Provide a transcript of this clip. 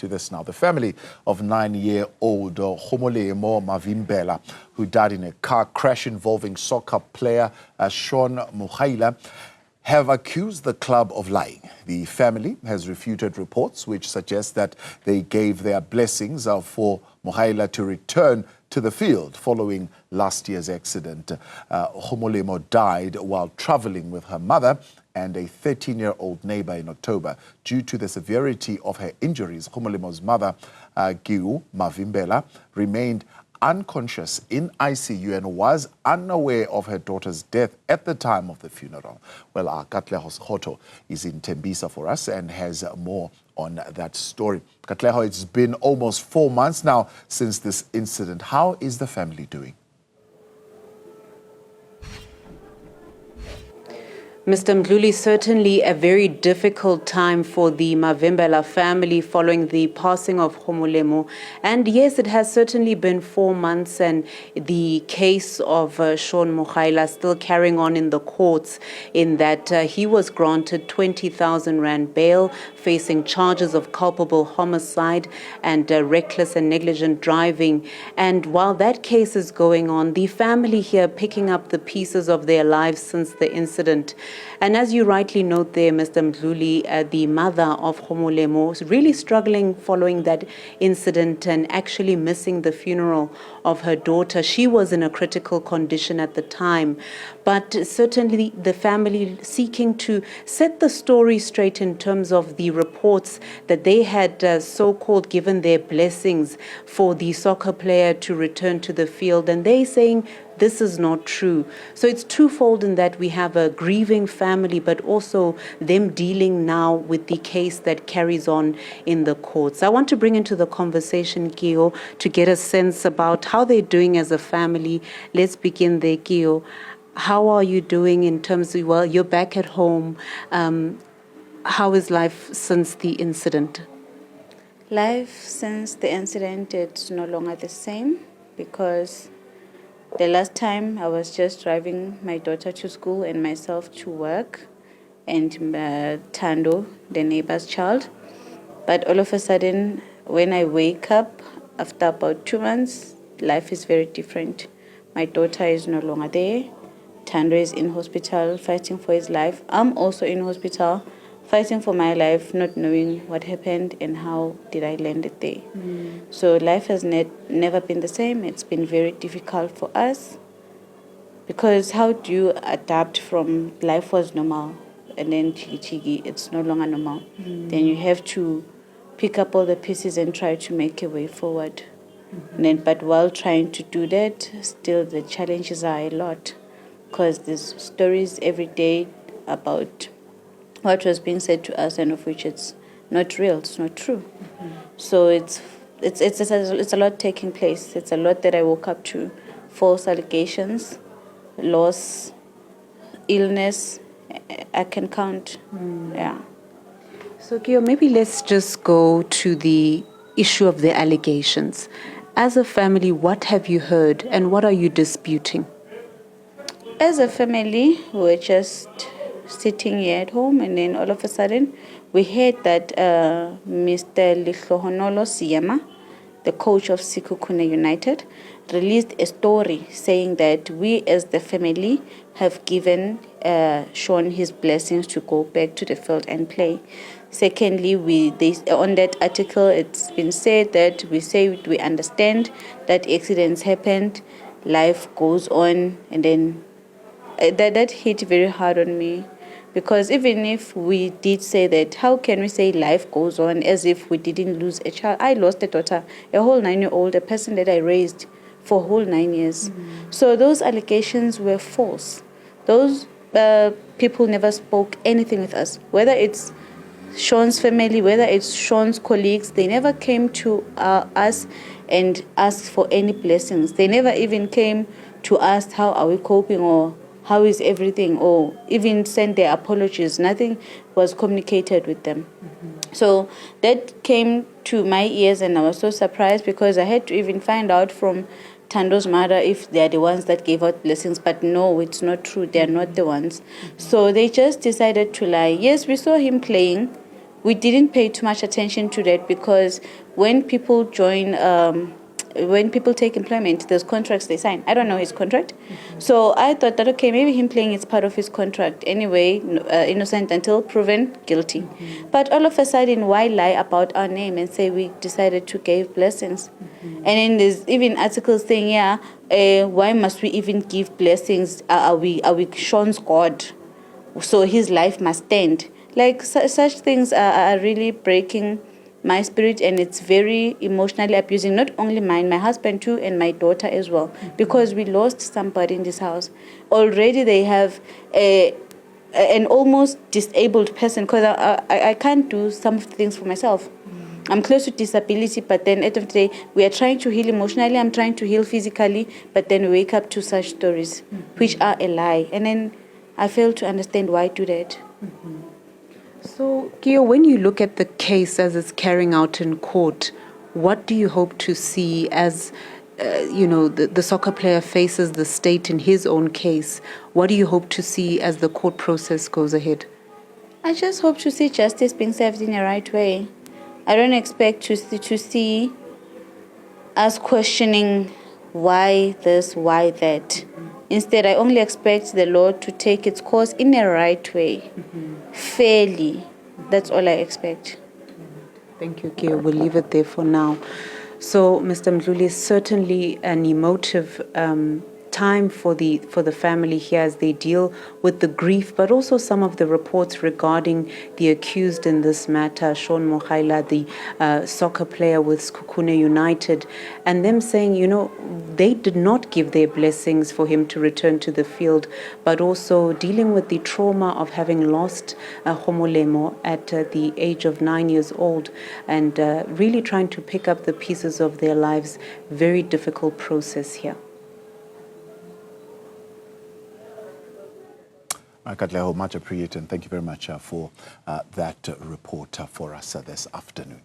to this now. The family of 9-year-old Gomolemo Mavimbela, who died in a car crash involving soccer player Shaune Mogaila, have accused the club of lying. The family has refuted reports which suggest that they gave their blessings for Mogaila to return to the field following last year's accident. Gomolemo died while traveling with her mother and a 13-year-old neighbor in October. Due to the severity of her injuries, Gomolemo's mother, Newzroom Mavimbela, remained unconscious in ICU and was unaware of her daughter's death at the time of the funeral. Well, our Katleho Sekhotho is in Thembisa for us and has more on that story. Katleho, it's been almost 4 months now since this incident. How is the family doing? Mr. Mdluli, certainly a very difficult time for the Mavimbela family following the passing of Gomolemo. And yes, it has certainly been 4 months, and the case of Shaune Mogaila still carrying on in the courts, in that he was granted 20,000 Rand bail, facing charges of culpable homicide and reckless and negligent driving. And while that case is going on, the family here picking up the pieces of their lives since the incident. And as you rightly note there, Mr. Mdluli, the mother of Gomolemo is really struggling following that incident and actually missing the funeral of her daughter. She was in a critical condition at the time, but certainly the family seeking to set the story straight in terms of the reports that they had so-called given their blessings for the soccer player to return to the field, and they saying this is not true. So it's twofold in that we have a grieving family, but also them dealing now with the case that carries on in the courts. I want to bring into the conversation, Kio, to get a sense about how they're doing as a family. Let's begin there, Kio. How are you doing in terms of, well, you're back at home. How is life since the incident? Life since the incident, it's no longer the same, because the last time I was just driving my daughter to school and myself to work, and Tando, the neighbor's child. But all of a sudden, when I wake up after about 2 months, life is very different. My daughter is no longer there. Tando is in hospital fighting for his life. I'm also in hospital fighting for my life, not knowing what happened and how did I land it there. So life has never been the same. It's been very difficult for us, because how do you adapt from life was normal and then chigi, it's no longer normal. Then you have to pick up all the pieces and try to make a way forward. And then, but while trying to do that, still the challenges are a lot, because there's stories every day about what was being said to us, and of which it's not real, it's not true. So it's a lot taking place. It's a lot that I woke up to: false allegations, loss, illness. I can count. Yeah. So, Kio, maybe let's just go to the issue of the allegations. As a family, what have you heard and what are you disputing? As a family, we're just sitting here at home, and then all of a sudden we heard that Mr. Lihlohonolo Siyama, the coach of Sekhukhune United, released a story saying that we as the family have given Shaune his blessings to go back to the field and play. Secondly, on that article it's been said that we understand that accidents happened, life goes on, and then that hit very hard on me. Because even if we did say that, how can we say life goes on as if we didn't lose a child? I lost a daughter, a whole 9-year-old, a person that I raised for a whole 9 years. So those allegations were false. Those people never spoke anything with us. Whether it's Shaune's family, whether it's Shaune's colleagues, they never came to us and asked for any blessings. They never even came to ask how are we coping, or how is everything, or even send their apologies. Nothing was communicated with them. So that came to my ears, and I was so surprised, because I had to even find out from Tando's mother if they are the ones that gave out blessings. But no, it's not true. They are not the ones. So they just decided to lie. Yes, we saw him playing, we didn't pay too much attention to that because when people join, when people take employment, there's contracts they sign. I don't know his contract. So I thought that, okay, maybe him playing is part of his contract. Anyway, innocent until proven guilty. But all of a sudden, why lie about our name and say we decided to give blessings? And then there's even articles saying, why must we even give blessings? Are we Shaune's God? So his life must stand. Like such things are really breaking my spirit, and it's very emotionally abusing, not only mine, my husband too, and my daughter as well, because we lost somebody in this house. Already they have an almost disabled person, because I can't do some of the things for myself. I'm close to disability, but then at the end of the day, we are trying to heal emotionally, I'm trying to heal physically, but then we wake up to such stories, which are a lie. And then I fail to understand why do that. So, Kio, when you look at the case as it's carrying out in court, what do you hope to see as, the soccer player faces the state in his own case? What do you hope to see as the court process goes ahead? I just hope to see justice being served in the right way. I don't expect to see us questioning why this, why that. Instead, I only expect the law to take its course in a right way, fairly. That's all I expect. Thank you, Kio. We'll leave it there for now. So, Mr. Mdluli, certainly an emotive time for the family here as they deal with the grief, but also some of the reports regarding the accused in this matter, Shaune Mogaila, the soccer player with Sekhukhune United, and them saying, they did not give their blessings for him to return to the field, but also dealing with the trauma of having lost Gomolemo at the age of 9 years old, and really trying to pick up the pieces of their lives. Very difficult process here. Katleho, much appreciated, and thank you very much for that report for us this afternoon.